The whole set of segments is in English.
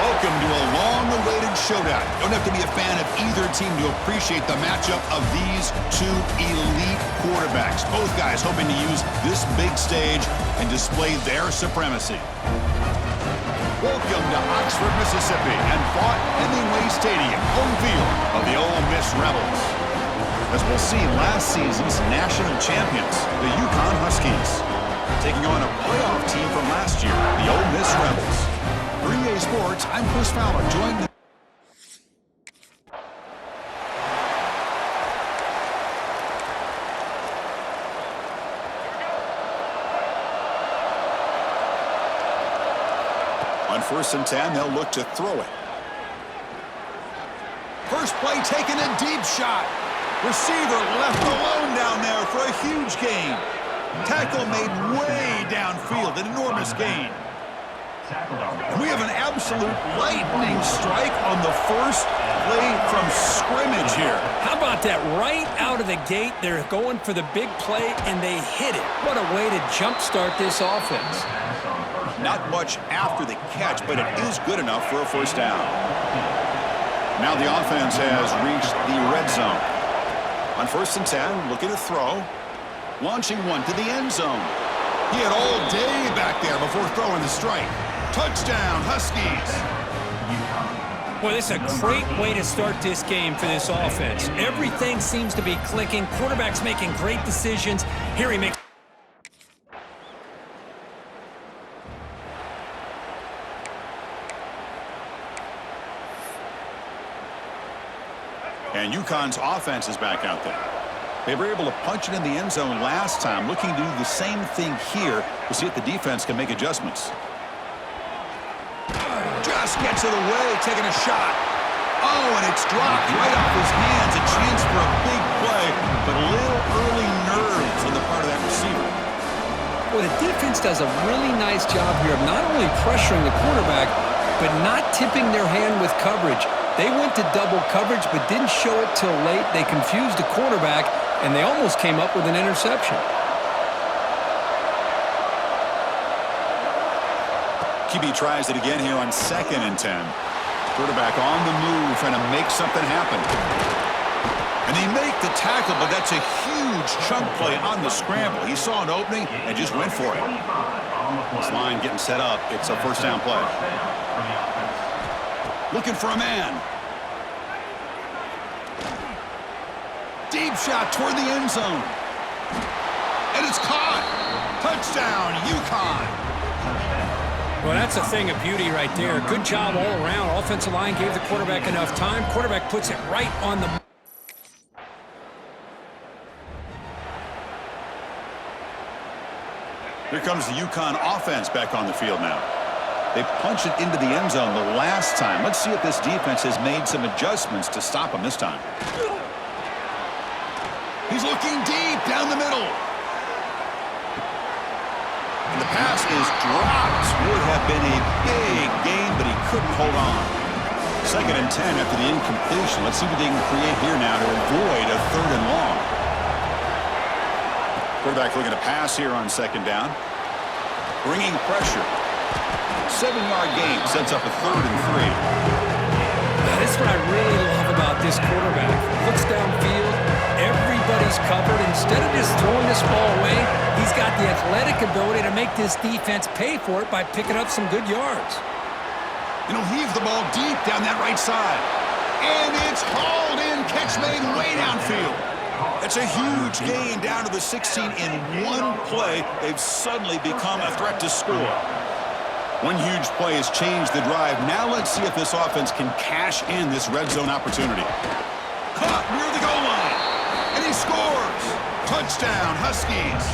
Welcome to a long-awaited showdown. You don't have to be a fan of either team to appreciate the matchup of these two elite quarterbacks. Both guys hoping to use this big stage and display their supremacy. Welcome to Oxford, Mississippi, and fought Hemingway Stadium, home field of the Ole Miss Rebels. As we'll see, last season's national champions, the UConn Huskies, taking on a playoff team from last year, the Ole Miss Rebels. For EA Sports, I'm Chris Fowler, joined on 1st and 10, they'll look to throw it. First play taken, a deep shot. Receiver left alone down there for a huge gain. Tackle made way downfield, an enormous gain. We have an absolute lightning strike on the first play from scrimmage here. How about that? Right out of the gate, they're going for the big play, and they hit it. What a way to jumpstart this offense. Not much after the catch, but it is good enough for a first down. Now the offense has reached the red zone. On 1st and 10, looking to throw. Launching one to the end zone. He had all day back there before throwing the strike. Touchdown, Huskies. Well, this is a great way to start this game for this offense. Everything seems to be clicking. Quarterback's making great decisions. Here he makes... And UConn's offense is back out there. They were able to punch it in the end zone last time, looking to do the same thing here to see if the defense can make adjustments. Just gets it away, taking a shot. Oh, and it's dropped right off his hands. A chance for a big play, but a little early nerves on the part of that receiver. Well, the defense does a really nice job here of not only pressuring the quarterback, but not tipping their hand with coverage. They went to double coverage, but didn't show it till late. They confused the quarterback, and they almost came up with an interception. QB tries it again here on 2nd and 10. Quarterback on the move, trying to make something happen. And they make the tackle, but that's a huge chunk play on the scramble. He saw an opening and just went for it. This line getting set up. It's a first down play. Looking for a man. Deep shot toward the end zone. And it's caught. Touchdown, UConn. Well, that's a thing of beauty right there. Good job all around. Offensive line gave the quarterback enough time. Quarterback puts it right on the... Here comes the UConn offense back on the field now. They punched it into the end zone the last time. Let's see if this defense has made some adjustments to stop them this time. He's looking deep down the middle. And the pass is dropped. Would have been a big gain, but he couldn't hold on. 2nd and 10 after the incompletion. Let's see what they can create here now to avoid a 3rd and long. Quarterback looking to pass here on 2nd down. Bringing pressure. 7-yard gain sets up a 3rd and 3. That's what I really love about this quarterback. Looks downfield, everybody's covered. Instead of just throwing this ball away, he's got the athletic ability to make this defense pay for it by picking up some good yards. And he'll heave the ball deep down that right side. And it's hauled in, catch made way downfield. It's a huge gain down to the 16 in one play. They've suddenly become a threat to score. One huge play has changed the drive. Now let's see if this offense can cash in this red zone opportunity. Caught near the goal line. And he scores. Touchdown, Huskies.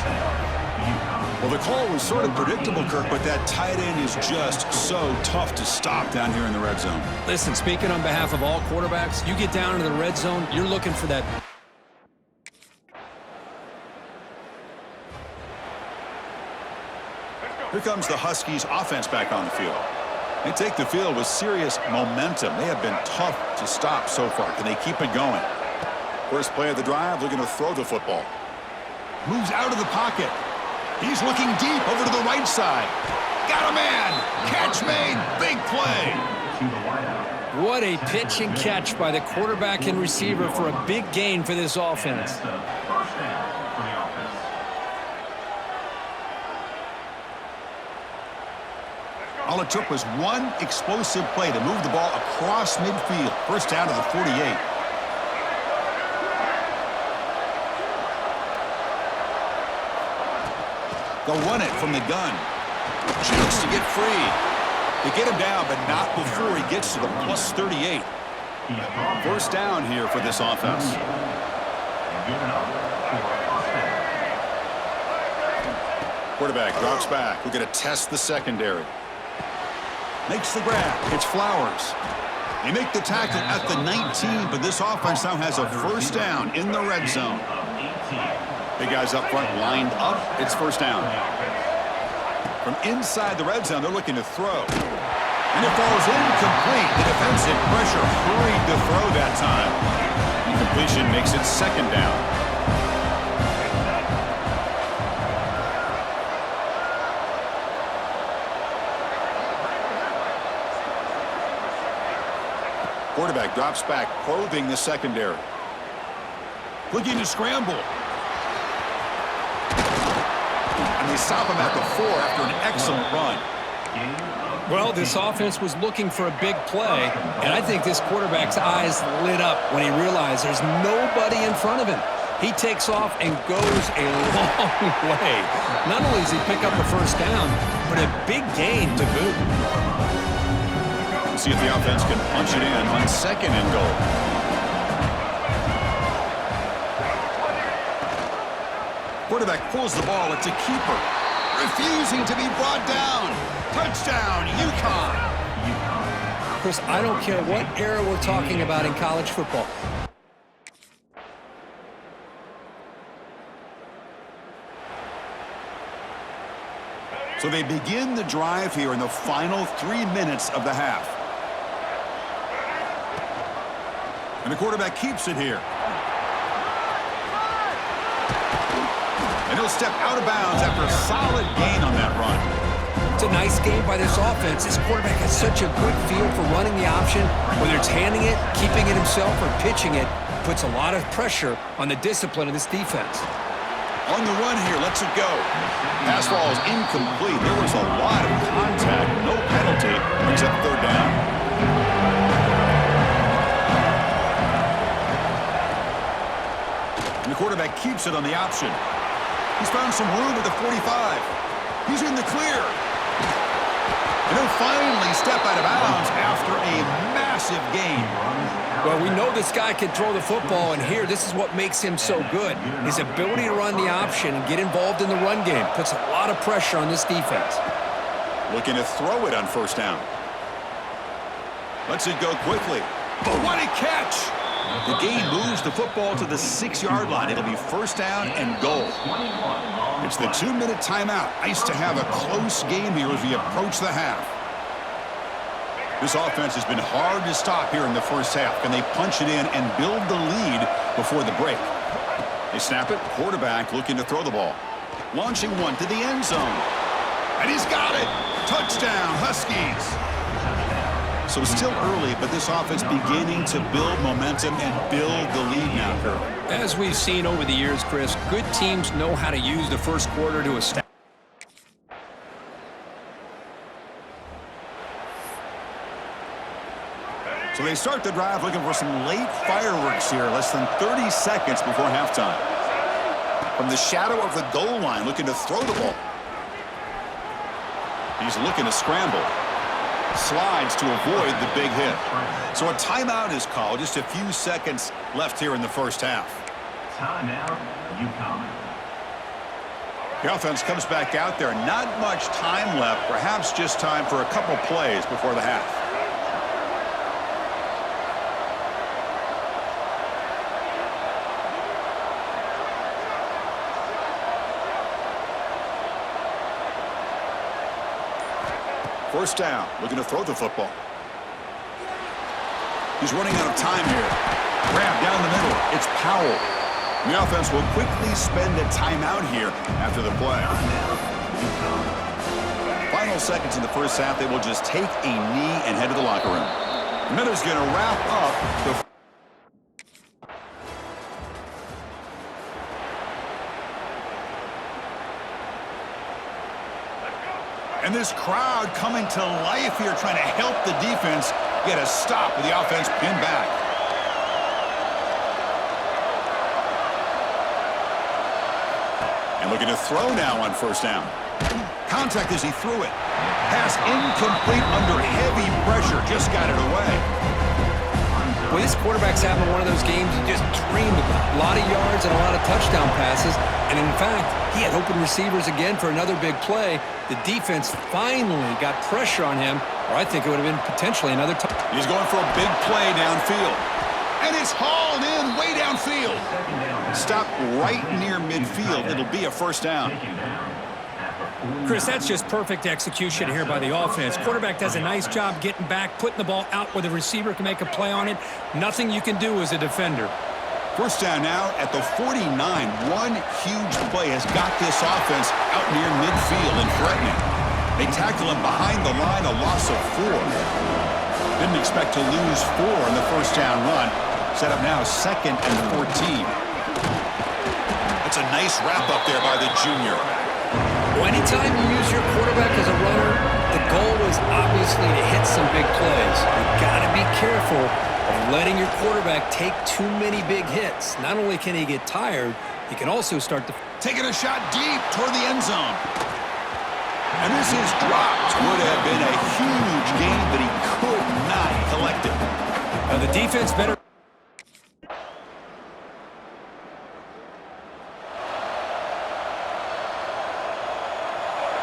Well, the call was sort of predictable, Kirk, but that tight end is just so tough to stop down here in the red zone. Listen, speaking on behalf of all quarterbacks, you get down into the red zone, you're looking for that. Here comes the Huskies offense back on the field. They take the field with serious momentum. They have been tough to stop so far. Can they keep it going? First play of the drive, looking to throw the football. Moves out of the pocket. He's looking deep over to the right side. Got a man. Catch made. Big play. What a pitch and catch by the quarterback and receiver for a big gain for this offense. All it took was one explosive play to move the ball across midfield. First down to the 48. They'll run it from the gun. Chance to get free. They get him down, but not before he gets to the plus 38. First down here for this offense. Quarterback drops back. We're going to test the secondary. Makes the grab. It's Flowers. They make the tackle at the 19, but this offense now has a first down in the red zone. Big guys up front lined up. It's first down. From inside the red zone, they're looking to throw. And it falls incomplete. The defensive pressure hurried to throw that time. Incompletion makes it second down. Quarterback drops back, probing the secondary. Looking to scramble. And they stop him at the 4 after an excellent run. Well, this offense was looking for a big play, and I think this quarterback's eyes lit up when he realized there's nobody in front of him. He takes off and goes a long way. Not only does he pick up a first down, but a big gain to boot. See if the offense can punch it in on second and goal. Quarterback pulls the ball. It's a keeper. Refusing to be brought down. Touchdown, UConn. Chris, I don't care what era we're talking about in college football. So they begin the drive here in the final 3 minutes of the half. And the quarterback keeps it here. And he'll step out of bounds after a solid gain on that run. It's a nice game by this offense. This quarterback has such a good feel for running the option. Whether it's handing it, keeping it himself, or pitching it, puts a lot of pressure on the discipline of this defense. On the run here, lets it go. Pass ball is incomplete. There was a lot of contact, no penalty. Brings up third down. And the quarterback keeps it on the option. He's found some room at the 45. He's in the clear. And he'll finally step out of bounds after a massive gain. Well, we know this guy can throw the football, and here, this is what makes him so good. His ability to run the option and get involved in the run game puts a lot of pressure on this defense. Looking to throw it on first down. Lets it go quickly. But what a catch! The gain moves the football to the 6-yard line. It'll be first down and goal. It's the 2-minute timeout. Nice to have a close game here as we approach the half. This offense has been hard to stop here in the first half. Can they punch it in and build the lead before the break? They snap it. Quarterback looking to throw the ball. Launching one to the end zone. And he's got it. Touchdown, Huskies. So it's still early, but this offense beginning to build momentum and build the lead now, Kirk. As we've seen over the years, Chris, good teams know how to use the first quarter to establish. So they start the drive looking for some late fireworks here, less than 30 seconds before halftime. From the shadow of the goal line, looking to throw the ball. He's looking to scramble. Slides to avoid the big hit. So a timeout is called. Just a few seconds left here in the first half. Timeout, UConn. The offense comes back out there. Not much time left. Perhaps just time for a couple plays before the half. First down, looking to throw the football. He's running out of time here. Grab down the middle. It's Powell. The offense will quickly spend a timeout here after the play. Final seconds in the first half, they will just take a knee and head to the locker room. Miller's going to wrap up the... And this crowd coming to life here, trying to help the defense get a stop with the offense pinned back. And looking to throw now on first down. Contact as he threw it. Pass incomplete under heavy pressure. Just got it away. Well, this quarterback's having one of those games you just dreamed about. A lot of yards and a lot of touchdown passes. And in fact, he had open receivers again for another big play. The defense finally got pressure on him, or I think it would have been potentially another touchdown. He's going for a big play downfield. And it's hauled in way downfield. Stop right near midfield. It'll be a first down. Chris, that's just perfect execution here by the offense. Quarterback does a nice job getting back, putting the ball out where the receiver can make a play on it. Nothing you can do as a defender. First down now at the 49. One huge play has got this offense out near midfield and threatening. They tackle him behind the line, a loss of 4. Didn't expect to lose 4 in the first down run. Set up now 2nd and 14. That's a nice wrap up there by the junior. Well, anytime you use your quarterback as a runner, the goal is obviously to hit some big plays. You've got to be careful of letting your quarterback take too many big hits. Not only can he get tired, he can also start to... Taking a shot deep toward the end zone. And this is dropped. Would have been a huge gain, but he could not collect it. Now the defense better...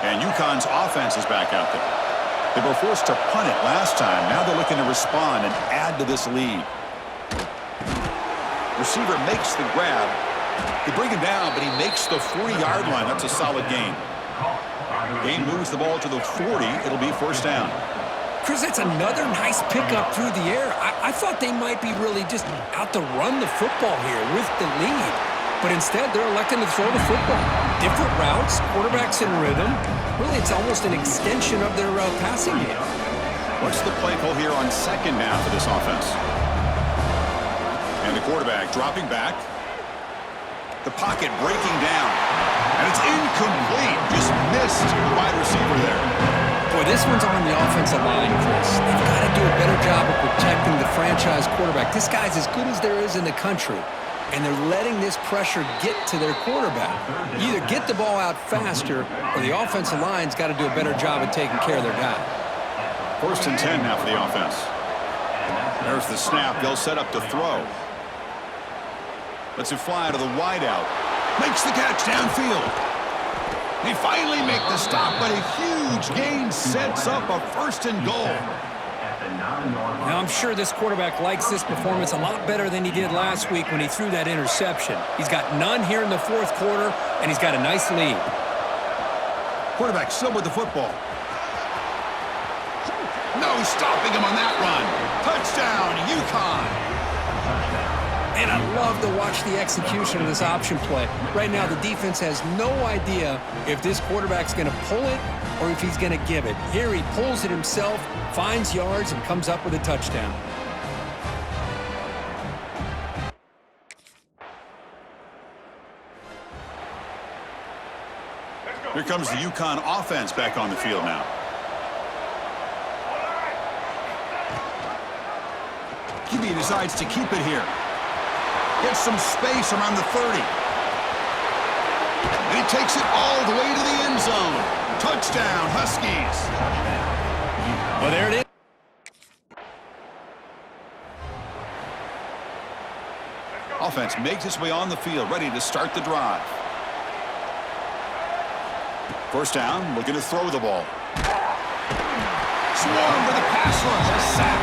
And UConn's offense is back out there. They were forced to punt it last time. Now they're looking to respond and add to this lead. Receiver makes the grab. They bring him down, but he makes the 40-yard line. That's a solid gain. Gain moves the ball to the 40. It'll be first down. Chris, that's another nice pickup through the air. I thought they might be really just out to run the football here with the lead. But instead, they're electing to throw the football. Different routes, quarterbacks in rhythm. Really, it's almost an extension of their passing game. What's the play call here on second down for this offense? And the quarterback dropping back. The pocket breaking down. And it's incomplete. Just missed the wide receiver there. Boy, this one's on the offensive line, Chris. They've got to do a better job of protecting the franchise quarterback. This guy's as good as there is in the country. And they're letting this pressure get to their quarterback. You either get the ball out faster, or the offensive line's got to do a better job of taking care of their guy. First and 10 now for the offense. There's the snap. They'll set up to throw. Lets it fly to the wideout. Makes the catch downfield. They finally make the stop, but a huge gain sets up a first and goal. Now, I'm sure this quarterback likes this performance a lot better than he did last week when he threw that interception. He's got none here in the fourth quarter, and he's got a nice lead. Quarterback still with the football. No stopping him on that run. Touchdown, UConn. And I love to watch the execution of this option play. Right now, the defense has no idea if this quarterback's going to pull it or if he's going to give it. Here he pulls it himself, finds yards, and comes up with a touchdown. Here comes the UConn offense back on the field now. QB decides to keep it here. Gets some space around the 30. And he takes it all the way to the end zone. Touchdown, Huskies. Well, there it is. Offense makes its way on the field, ready to start the drive. First down, looking to throw the ball. Swarm with a pass rush, a sack.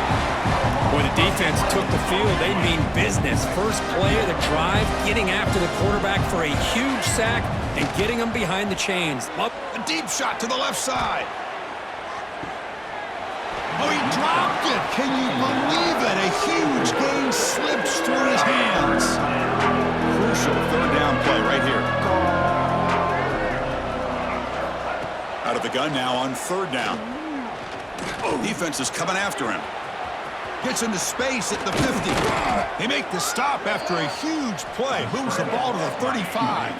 Boy, the defense took the field. They mean business. First play of the drive, getting after the quarterback for a huge sack and getting him behind the chains. A deep shot to the left side. Oh, he dropped it. Can you believe it? A huge gain slips through his hands. Crucial third down play right here. Out of of the gun now on 3rd down. Defense is coming after him. Gets into space at the 50. They make the stop after a huge play. Moves the ball to the 35.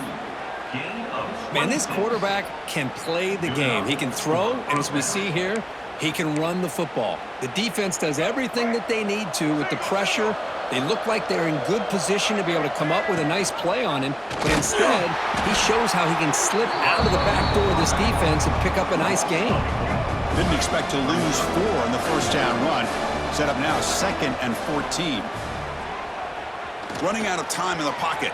Man, this quarterback can play the game. He can throw, and as we see here, he can run the football. The defense does everything that they need to with the pressure. They look like they're in good position to be able to come up with a nice play on him, but instead, he shows how he can slip out of the back door of this defense and pick up a nice gain. Didn't expect to lose 4 on the 1st down run. Set up now 2nd and 14. Running out of time in the pocket.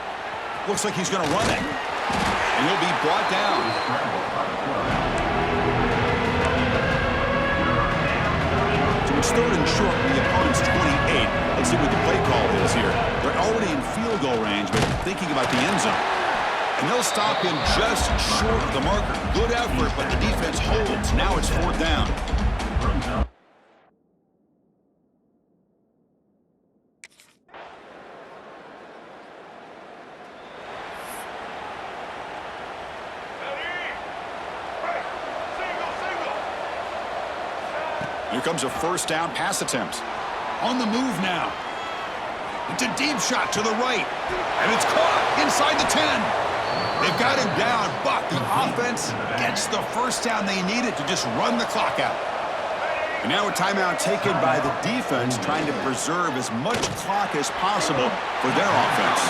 Looks like he's going to run it. And he'll be brought down. So it's 3rd and short from the opponent's 28. Let's see what the play call is here. They're already in field goal range, but thinking about the end zone. And they'll stop him just short of the marker. Good effort, but the defense holds. Now it's 4th down. Here comes a 1st down pass attempt. On the move now. It's a deep shot to the right. And it's caught inside the 10. They've got him down, but the offense gets the 1st down they needed to just run the clock out. And now a timeout taken by the defense, trying to preserve as much clock as possible for their offense.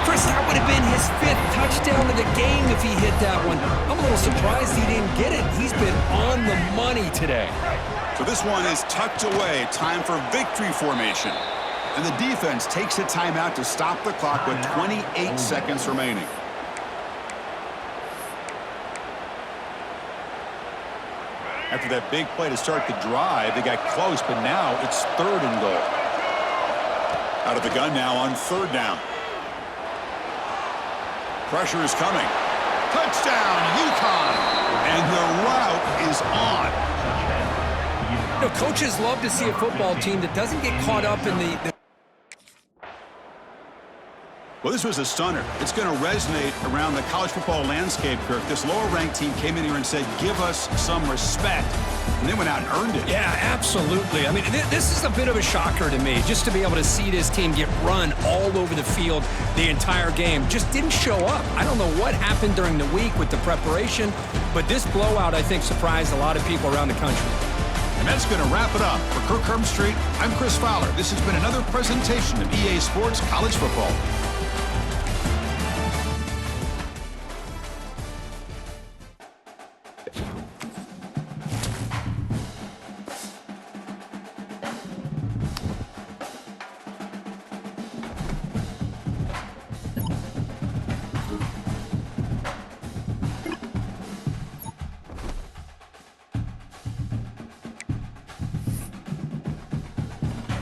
Chris, that would have been his 5th touchdown of the game if he hit that one. I'm a little surprised he didn't get it. He's been on the money today. So this one is tucked away. Time for victory formation. And the defense takes a timeout to stop the clock with 28 seconds remaining. After that big play to start the drive, they got close, but now it's 3rd and goal. Out of the gun now on 3rd down. Pressure is coming. Touchdown, UConn! And the route is on. You know, coaches love to see a football team that doesn't get caught up in the Well, this was a stunner. It's going to resonate around the college football landscape, Kirk. This lower-ranked team came in here and said, give us some respect. And they went out and earned it. Yeah, absolutely. I mean, this is a bit of a shocker to me, just to be able to see this team get run all over the field the entire game. Just didn't show up. I don't know what happened during the week with the preparation, but this blowout, I think, surprised a lot of people around the country. And that's going to wrap it up. For Kirk Herbstreit, I'm Chris Fowler. This has been another presentation of EA Sports College Football.